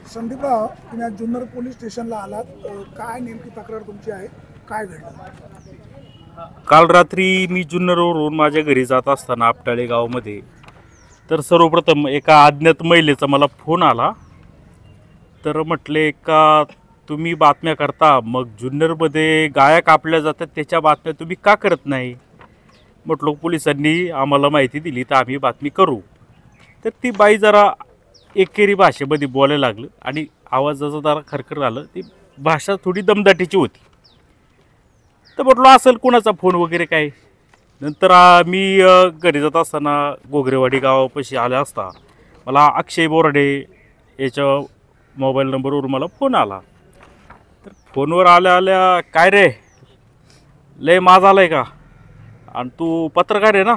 संदीपराव, तुम्ही आज जुन्नर पोलीस स्टेशनला आलात. काय नेमकी तक्रार तुमची आहे? काय घडलं? काल रात्री मी जुन्नरवरून माझ्या घरी जात असताना आपटाळे गावामध्ये तर सर्वप्रथम एका अज्ञात महिलेचा मला फोन आला. तर म्हटले का तुम्ही बातम्या करता, मग जुन्नरमध्ये गाया कापल्या जातात त्याच्या बातम्या तुम्ही का करत नाही? म्हटलो पोलिसांनी आम्हाला माहिती दिली तर आम्ही बातमी करू. तर ती बाई जरा एकेरी भाषेमध्ये बोलायला लागलं आणि आवाजाचं जरा खरखर झालं. ती भाषा थोडी दमदाटीची होती. तर म्हटलो असेल कोणाचा फोन वगैरे काय. नंतर मी घरी जात असताना गोगरेवाडी गावापाशी आले असता मला अक्षय बोराडे याच्या मोबाईल नंबरवर मला फोन आला. तर फोनवर आल्या आल्या काय रे लय माज आलाय का, आणि तू पत्रकार आहे ना,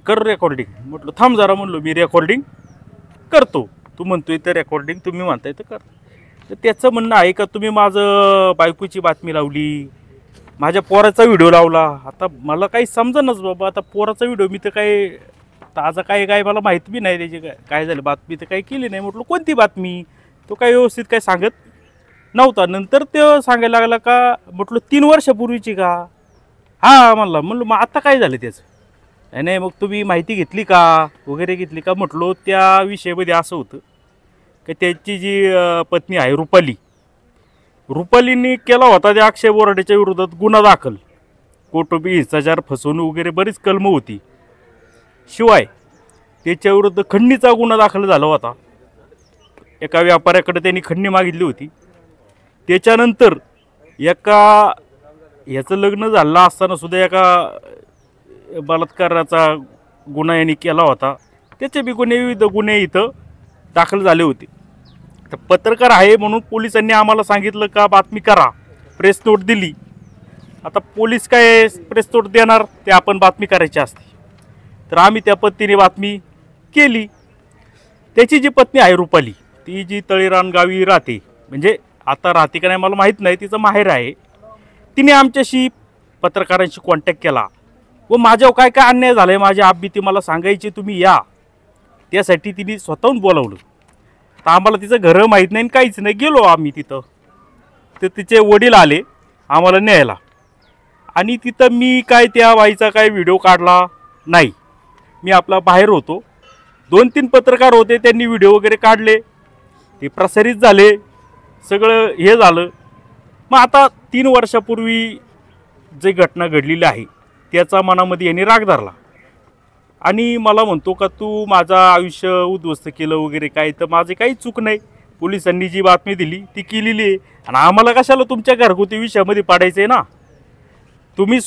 कर रेकॉर्डिंग. म्हटलं थांब जरा, म्हणलो मी रेकॉर्डिंग करतो, तू म्हणतोय तर रेकॉर्डिंग तुम्ही म्हणताय तर कर. तर त्याचं म्हणणं आहे का तुम्ही माझं बायकोची बातमी लावली, माझ्या पोराचा व्हिडिओ लावला. आता मला काही समजेनाच बाबा, आता पोराचा व्हिडिओ मी तर काही ताजा काय मला माहीत बी नाही त्याची काय झालं, बातमी तर काही केली नाही. म्हटलं कोणती बातमी, तो काही व्यवस्थित काय सांगत नव्हता. नंतर ते सांगायला लागला का, म्हटलं 3 वर्षापूर्वीची का, हां म्हणलं मग आता काय झालं त्याचं. नाही मग तुम्ही माहिती घेतली का वगैरे घेतली का. म्हटलो त्या विषयामध्ये असं होतं की त्याची जी पत्नी आहे रुपालींनी केला होता त्या अक्षय बोराडेच्या विरोधात गुन्हा दाखल. कौटुंबिक हिंसाचार, फसवणूक वगैरे बरीच कलमं होती. शिवाय त्याच्याविरुद्ध खंडणीचा गुन्हा दाखल झाला होता. एका व्यापाऱ्याकडे त्यांनी खंडणी मागितली होती. त्याच्यानंतर याचं लग्न झालं असताना सुद्धा एका बलात्काराचा गुन्हा यांनी केला होता. त्याचे बी विविध गुन्हे इथं दाखल झाले होते. तर पत्रकार आहे म्हणून पोलिसांनी आम्हाला सांगितलं का बातमी करा, प्रेस नोट दिली. आता पोलीस काय प्रेस नोट देणार, ते आपण बातमी करायची असते. तर आम्ही त्या पद्धतीने बातमी केली. त्याची जी पत्नी आहे रुपाली, ती जी तळेरान गावी राहते, म्हणजे आता राहते का नाही मला माहीत नाही, तिचं माहेर आहे. तिने आमच्याशी पत्रकारांशी कॉन्टॅक्ट केला व माझ्यावर काय काय अन्याय झाला आहे माझी आबी ती मला सांगायची, तुम्ही या. त्यासाठी तिने स्वतःहून बोलावलं. तर आम्हाला तिचं घरं माहीत नाही काहीच नाही. गेलो आम्ही तिथं. तर तिचे वडील आले आम्हाला न्यायला, आणि तिथं मी काय त्या बाईचा काय व्हिडिओ काढला नाही. मी आपला बाहेर होतो. 2-3 पत्रकार होते, त्यांनी व्हिडिओ वगैरे काढले, ते प्रसारित झाले, सगळं हे झालं. मग आता 3 वर्षापूर्वी जे घटना घडलेली आहे त्याचा मनामध्ये यांनी राग धरला आणि मला म्हणतो का तू माझं आयुष्य उद्ध्वस्त केलं वगैरे काय. तर माझे काही चूक नाही. पोलिसांनी जी बातमी दिली ती केलेली आहे, आणि आम्हाला कशाला तुमच्या घरगुती विषयामध्ये पाडायचं आहे ना. तुम्ही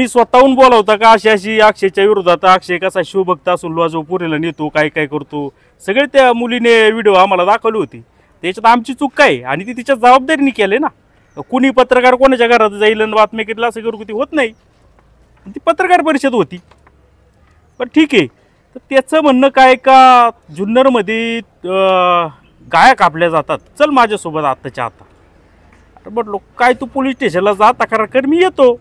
स्वतःहून बोलावता का अशी अक्षयच्या विरोधात. अक्षय कसा शिवभक्त असून लॉजो पुरीला नेतो, काय करतो, सगळे त्या मुलीने व्हिडिओ आम्हाला दाखवले होते. त्याच्यात आमची चूक काय, आणि ती तिच्या जबाबदारीने केले ना. कुणी पत्रकार कोणाच्या घरात जाईल आणि बातम्या केला असं घरगुती होत नाही. ती पत्रकार परिषद होती. पण ठीक आहे. तर त्याचं म्हणणं काय का जुन्नरमध्ये गाया कापल्या जातात, चल माझ्यासोबत आत्ताच्या आता. अरे म्हटलो काय तू पोलीस स्टेशनला जा, तक्रार कर, मी येतो.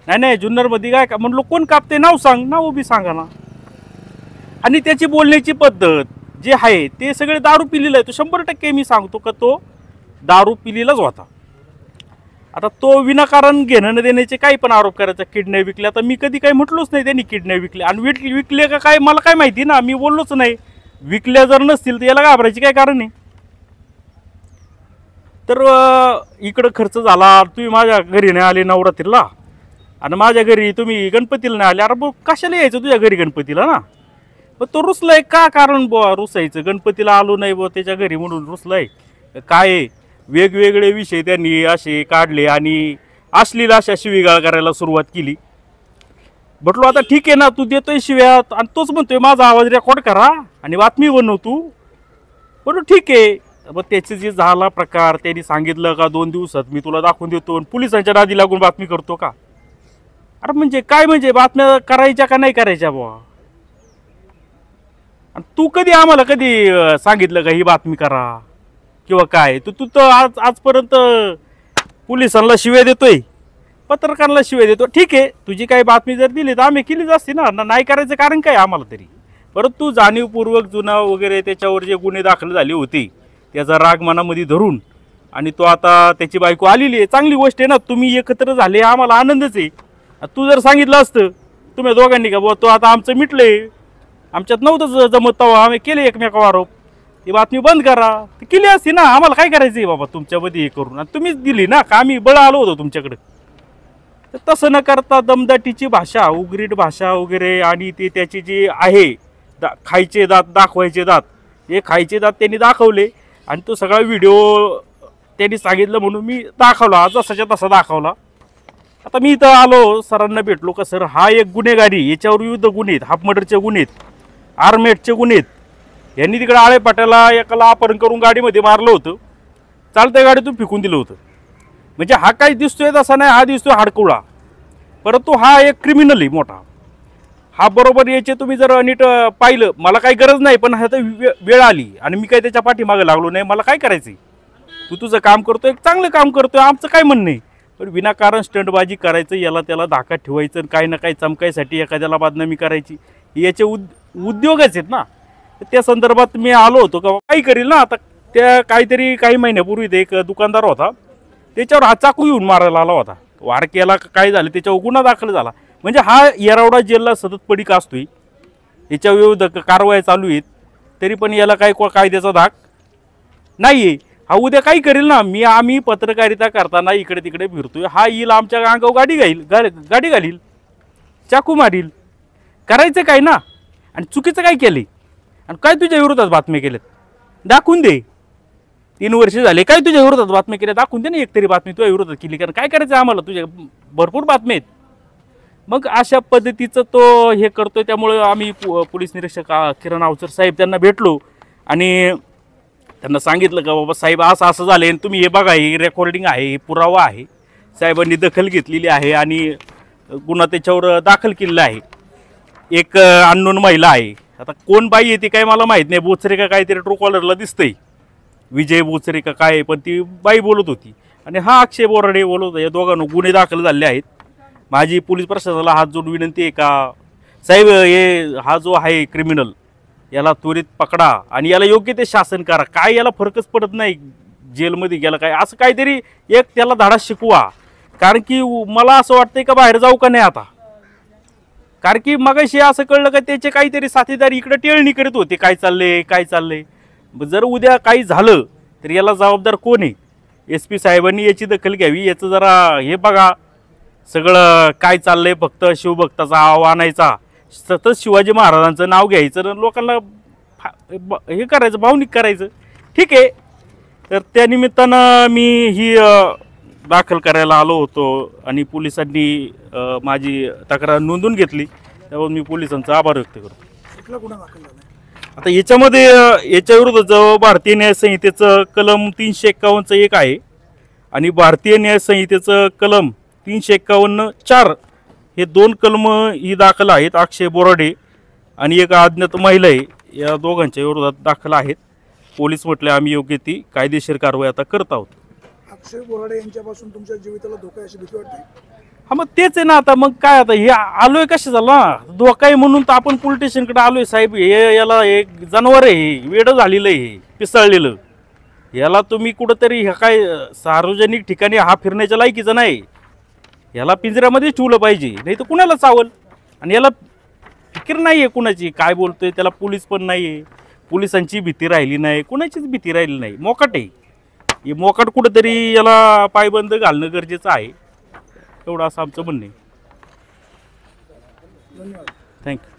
नाही जुन्नरमध्ये काय का म्हटलो, कोण कापते नाव सांग, नाव बी सांगा ना. आणि त्याची बोलण्याची पद्धत जे आहे ते सगळे दारू पिलेलं आहे. तो 100% मी सांगतो का तो दारू पिलेलाच होता. आता तो विनाकारण घेणं न देण्याचे काही पण आरोप करायचा. किडनॅप विकले, आता मी कधी काही म्हटलोच नाही त्यांनी किडनॅप विकले. आणि विकले का काय मला काय माहिती ना, मी बोललोच नाही. विकल्या जर नसतील तर याला घाबरायची काय कारण आहे. तर इकडं खर्च झाला, तुम्ही माझ्या घरी नाही आले नवरात्रीला, आणि माझ्या घरी तुम्ही गणपतीला नाही आले. अरे बघ कशाला यायचं तुझ्या घरी गणपतीला ना. पण तो रुसलाय का, कारण बुवा रुसायचं, गणपतीला आलो नाही बुवा त्याच्या घरी म्हणून रुसलाय काय. वेगवेगळे विषय त्यांनी असे काढले आणि अश्लील अशा शिवीगाळ करायला सुरुवात केली. म्हटलो आता ठीक आहे ना, तू देतोय शिव्यात आणि तोच म्हणतोय माझा आवाज रेकॉर्ड करा आणि बातमी बनव तू. बरोबर ठीक आहे. मग त्याचे जे झाला प्रकार, त्यांनी सांगितलं का 2 दिवसात मी तुला दाखवून देतो, पोलिसांच्या नादी लागून बातमी करतो का. अरे म्हणजे काय, म्हणजे बातम्या करायच्या का नाही करायच्या बुवा. आणि तू कधी आम्हाला सांगितलं का ही बातमी करा किंवा काय. तू तर आजपर्यंत पोलिसांना शिव्या देतोय, पत्रकारांना शिव्या देतो. ठीक आहे, तुझी काही बातमी जर दिली तर आम्ही केलीच असती ना, नाही करायचं कारण काय आम्हाला तरी. परंतु जाणीवपूर्वक जुना वगैरे त्याच्यावर जे गुन्हे दाखल झाले होते त्याचा राग मनामध्ये धरून आणि तो आता त्याची बायको आलेली आहे, चांगली गोष्ट आहे ना, तुम्ही एकत्र झाले आम्हाला आनंदच आहे. तू जर सांगितलं असतं तुम्ही दोघांनी का बुवा तो आता आमचं मिटले, आमच्यात नव्हतं जमत तेव्हा आम्ही केले एकमेकावर आरोप, ती बातमी बंद करा, ती केली असती ना, आम्हाला काय करायचं आहे बाबा तुमच्यामध्ये हे करून, आणि तुम्हीच दिली ना का आम्ही बळ आलो होतो तुमच्याकडे. तर तसं न करता दमदाटीची भाषा, उग्रीट भाषा वगैरे, आणि ते त्याची जी आहे खायचे दात दाखवायचे दात, हे खायचे दात त्यांनी दाखवले आणि तो सगळा व्हिडिओ त्यांनी सांगितलं म्हणून मी दाखवला, जसाच्या तसा दाखवला. आता मी इथं आलो, सरांना भेटलो का सर हा एक गुन्हेगारी, याच्यावर विविध गुन्हे आहेत, हाफ मर्डरचे गुन्हे आहेत, आर्मेटचे गुन्हे आहेत. यांनी तिकडे आळेपाट्याला एकाला अपहरण करून गाडीमध्ये मारलं होतं, चालत्या गाडीतून फेकून दिलं होतं. म्हणजे हा काही दिसतोय तसा नाही, हा दिसतोय हाडकुळा, परंतु हा एक क्रिमिनल आहे मोठा. हा बरोबर याचे तुम्ही जर नीट पाहिलं, मला काही गरज नाही, पण आता वेळ आली आणि मी काही त्याच्या पाठीमागे लागलो नाही. मला काय करायचं, तू तुझं काम करतोय, चांगलं काम करतोय, आमचं काय म्हणणं आहे. पण विनाकारण स्टंटबाजी करायचं, याला त्याला धाका ठेवायचं, काही ना काही चमकायसाठी एखाद्याला बदनामी करायची, याचे उद्योगच आहेत ना. त्या संदर्भात मी आलो होतो का काही करील ना. आता त्या काहीतरी काही महिन्यापूर्वी ते एक दुकानदार होता, त्याच्यावर हा चाकू घेऊन मारायला आला होता, वार केला काय झालं, त्याच्यावर गुन्हा दाखल झाला. म्हणजे हा येरवडा जेलला सतत पडीक असतोय, याच्या विरुद्ध कारवाया चालू आहेत, तरी पण याला काही कायद्याचा धाक नाही आहे. हा उद्या काही करेल ना. आम्ही पत्रकारिता करताना इकडे तिकडे फिरतोय, हा येईल आमच्या अंगावर गाडी घालील, चाकू मारील, करायचं काय ना. आणि चुकीचं काय केले आणि काय तुझ्या विरोधात बातम्या केल्यात दाखवून दे. 3 वर्ष झाले, काय तुझ्या विरोधात बातम्या केल्या दाखवून दे ना, एकतरी बातमी तुझ्या विरोधात केली, कारण काय करायचं आम्हाला, तुझ्या भरपूर बातम्या आहेत. मग अशा पद्धतीचं तो हे करतोय. त्यामुळे आम्ही पोलीस निरीक्षक किरण अवचर साहेब त्यांना भेटलो आणि त्यांना सांगितलं का बाबा साहेब असं असं झालं आहे, तुम्ही हे बघा, हे रेकॉर्डिंग आहे, हे पुरावा आहे. साहेबांनी दखल घेतलेली आहे आणि गुन्हा त्याच्यावर दाखल केलेला आहे. एक अननोन महिला आहे, आता कोण बाई आहे ती काय मला माहीत नाही, बोचरे का काहीतरी ट्रूकॉलरला दिसतंय, विजय बोचरे का काय, पण ती बाई बोलत होती आणि हा अक्षय बोराडे बोलत होता. या दोघांना गुन्हे दाखल झाले आहेत. माझी पोलीस प्रशासनाला हात जोडून विनंती आहे का साहेब, हा जो आहे क्रिमिनल, याला त्वरित पकडा आणि याला योग्य ते शासन करा. काय याला फरकच पडत नाही जेलमध्ये गेला काय, असं काहीतरी एक त्याला धडा शिकवा. कारण की मला असं वाटतंय का बाहेर जाऊ का नाही आता, कारण की मगाशी असं कळलं का त्याचे काहीतरी साथीदार इकडे टेळणी करीत होते, काय चाललंय काय चाललंय. जर उद्या काही झालं तर याला जबाबदार कोण आहे. SP साहेबांनी याची दखल घ्यावी, याचं जरा हे बघा सगळं काय चाललंय. फक्त शिवभक्ताचा आव आणायचा, सतत शिवाजी महाराजांचं नाव घ्यायचं, लोकांना हे करायचं, भावनिक करायचं. ठीक आहे, तर त्या निमित्तानं मी ही दाखल करायला आलो होतो आणि पोलिसांनी माझी तक्रार नोंदवून घेतली, त्यावर मी पोलिसांचा आभार व्यक्त करतो. कुठला गुन्हा दाखल झाला? आता याच्यामध्ये याच्याविरुद्ध जो भारतीय न्याय संहितेचं कलम 351चं एक आहे आणि भारतीय न्याय संहितेचं कलम 351(4) हे 2 कलम ही दाखल आहेत. अक्षय बोराडे आणि एक अज्ञात महिला आहे, या दोघांच्या विरोधात दाखल आहेत. पोलीस म्हटले आम्ही योग्य ती कायदेशीर कारवाई आता करत आहोत. अक्षय बोराडे यांच्यापासून तुमच्या जीविताला धोका अशी भीती वाटते? हा मग तेच आहे ना. आता मग काय, आता हे आलोय कशा झाला धोका आहे म्हणून तर आपण पोलीस स्टेशनकडे आलोय. साहेब हे याला एक जनावर आहे, हे वेडं झालेलं आहे, पिसळलेलं. याला तुम्ही कुठंतरी ह्या काय सार्वजनिक ठिकाणी हा फिरण्याच्या लायकीचं नाही, याला पिंजऱ्यामध्येच ठेवलं पाहिजे, नाही तर कुणाला चावल. आणि याला फिकीर नाही आहे कुणाची, काय बोलतोय त्याला पोलीस पण नाही आहे, पोलिसांची भीती राहिली नाही, कुणाचीच भीती राहिली नाही. मोकाट आहे हे, मोकाट कुठंतरी याला पायबंद घालणं गरजेचं आहे, एवढं असं आमचं म्हणणं आहे. धन्यवाद. थँक्यू.